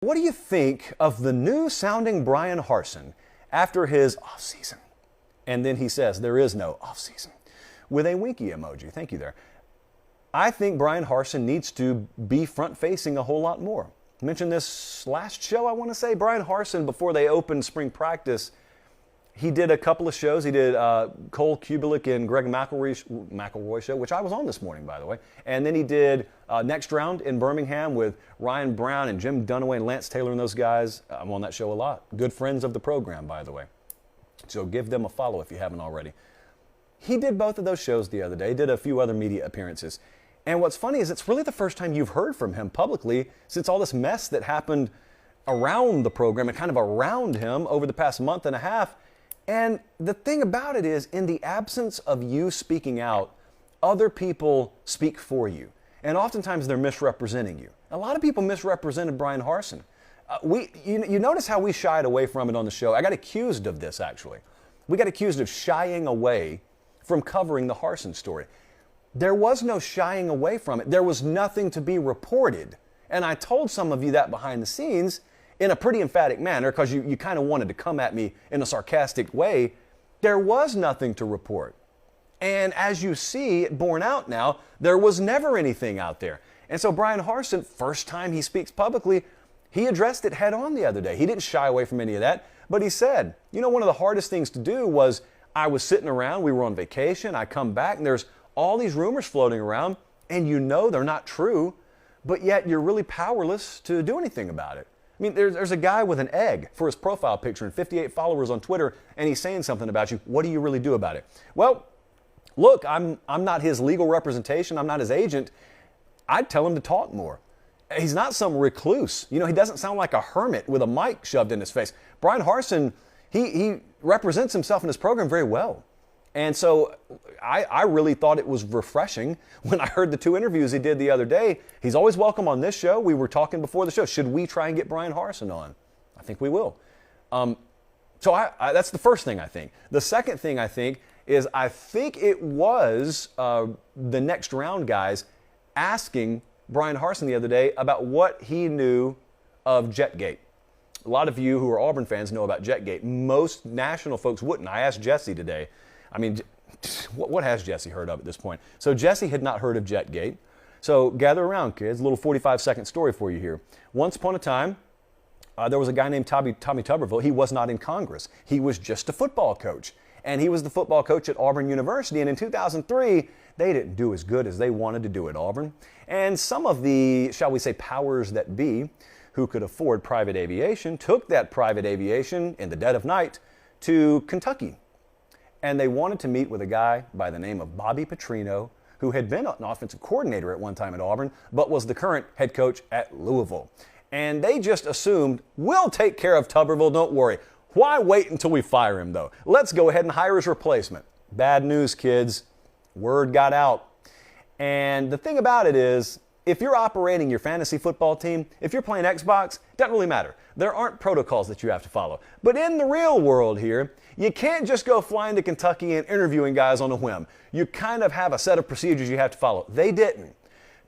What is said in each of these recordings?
What do you think of the new sounding Bryan Harsin after his offseason? And then he says there is no offseason with a winky emoji. Thank you there. I think Bryan Harsin needs to be front facing a whole lot more. I mentioned this last show, I want to say. Bryan Harsin, before they opened spring practice, he did a couple of shows. He did Cole Kubelik and Greg McElroy show, which I was on this morning, by the way. And then he did Next Round in Birmingham with Ryan Brown and Jim Dunaway and Lance Taylor and those guys. I'm on that show a lot. Good friends of the program, by the way. So give them a follow if you haven't already. He did both of those shows the other day, did a few other media appearances. And what's funny is it's really the first time you've heard from him publicly since all this mess that happened around the program and kind of around him over the past month and a half. And the thing about it is, in the absence of you speaking out, other people speak for you. And oftentimes they're misrepresenting you. A lot of people misrepresented Bryan Harsin. You notice how we shied away from it on the show. I got accused of this, actually. We got accused of shying away from covering the Harsin story. There was no shying away from it. There was nothing to be reported. And I told some of you that behind the scenes in a pretty emphatic manner, because you kind of wanted to come at me in a sarcastic way. There was nothing to report. And as you see it borne out now, there was never anything out there. And so Bryan Harsin, first time he speaks publicly, he addressed it head on the other day. He didn't shy away from any of that, but he said, one of the hardest things to do was I was sitting around, we were on vacation, I come back and there's all these rumors floating around and they're not true, but yet you're really powerless to do anything about it. I mean, there's a guy with an egg for his profile picture and 58 followers on Twitter, and he's saying something about you. What do you really do about it? Well, look, I'm not his legal representation. I'm not his agent. I'd tell him to talk more. He's not some recluse. He doesn't sound like a hermit with a mic shoved in his face. Bryan Harsin, he represents himself in his program very well. And so I really thought it was refreshing when I heard the two interviews he did the other day. He's always welcome on this show. We were talking before the show. Should we try and get Bryan Harsin on? I think we will. So that's the first thing I think. The second thing I think is I think it was the Next Round guys asking Bryan Harsin the other day about what he knew of Jetgate. A lot of you who are Auburn fans know about Jetgate. Most national folks wouldn't. I asked Jesse today. I mean, what has Jesse heard of at this point? So Jesse had not heard of Jetgate. So gather around, kids. A little 45-second story for you here. Once upon a time, there was a guy named Tommy Tuberville. He was not in Congress. He was just a football coach. And he was the football coach at Auburn University. And in 2003, they didn't do as good as they wanted to do at Auburn. And some of the, shall we say, powers that be, who could afford private aviation, took that private aviation in the dead of night to Kentucky. And they wanted to meet with a guy by the name of Bobby Petrino, who had been an offensive coordinator at one time at Auburn, but was the current head coach at Louisville. And they just assumed, we'll take care of Tuberville, don't worry. Why wait until we fire him, though? Let's go ahead and hire his replacement. Bad news, kids. Word got out. And the thing about it is, if you're operating your fantasy football team, if you're playing Xbox, it doesn't really matter. There aren't protocols that you have to follow. But in the real world here, you can't just go flying to Kentucky and interviewing guys on a whim. You kind of have a set of procedures you have to follow. They didn't.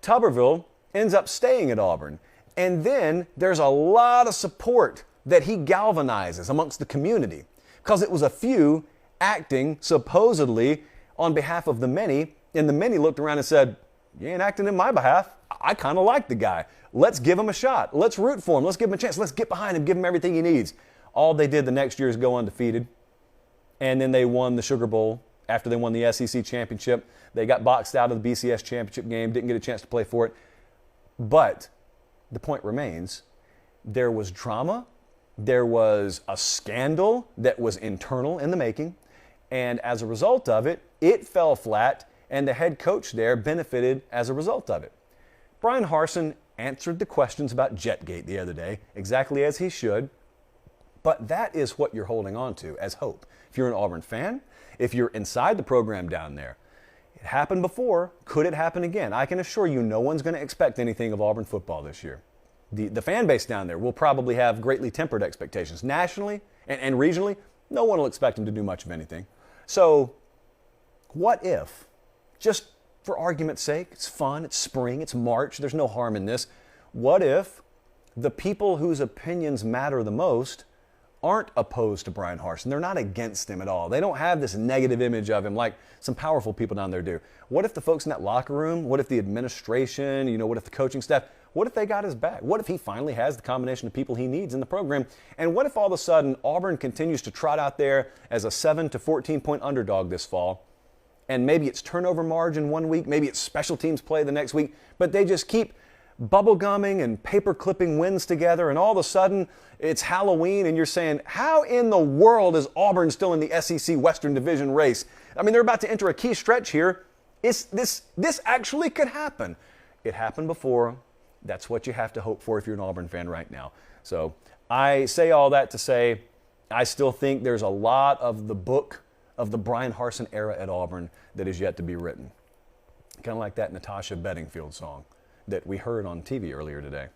Tuberville ends up staying at Auburn. And then there's a lot of support that he galvanizes amongst the community because it was a few acting supposedly on behalf of the many, and the many looked around and said, you ain't acting in my behalf. I kind of like the guy. Let's give him a shot. Let's root for him. Let's give him a chance. Let's get behind him, give him everything he needs. All they did the next year is go undefeated, and then they won the Sugar Bowl. After they won the SEC championship, they got boxed out of the BCS championship game, didn't get a chance to play for it. But the point remains, there was drama. There was a scandal that was internal in the making, and as a result of it, it fell flat, and the head coach there benefited as a result of it. Bryan Harsin answered the questions about Jetgate the other day, exactly as he should, but that is what you're holding on to as hope. If you're an Auburn fan, if you're inside the program down there, it happened before, could it happen again? I can assure you no one's going to expect anything of Auburn football this year. The fan base down there will probably have greatly tempered expectations. Nationally and regionally, no one will expect them to do much of anything. So what if, just for argument's sake, it's fun, it's spring, it's March, there's no harm in this, what if the people whose opinions matter the most aren't opposed to Bryan Harsin. They're not against him at all. They don't have this negative image of him like some powerful people down there do. What if the folks in that locker room, what if the administration, what if the coaching staff, what if they got his back? What if he finally has the combination of people he needs in the program? And what if all of a sudden Auburn continues to trot out there as a 7 to 14-point underdog this fall? And maybe it's turnover margin one week, maybe it's special teams play the next week, but they just keep bubble gumming and paper clipping wins together, and all of a sudden it's Halloween and you're saying, how in the world is Auburn still in the SEC Western Division race? I mean, they're about to enter a key stretch here. This actually could happen. It happened before. That's what you have to hope for if you're an Auburn fan right now. So I say all that to say I still think there's a lot of the book of the Bryan Harsin era at Auburn that is yet to be written. Kind of like that Natasha Bedingfield song that we heard on TV earlier today.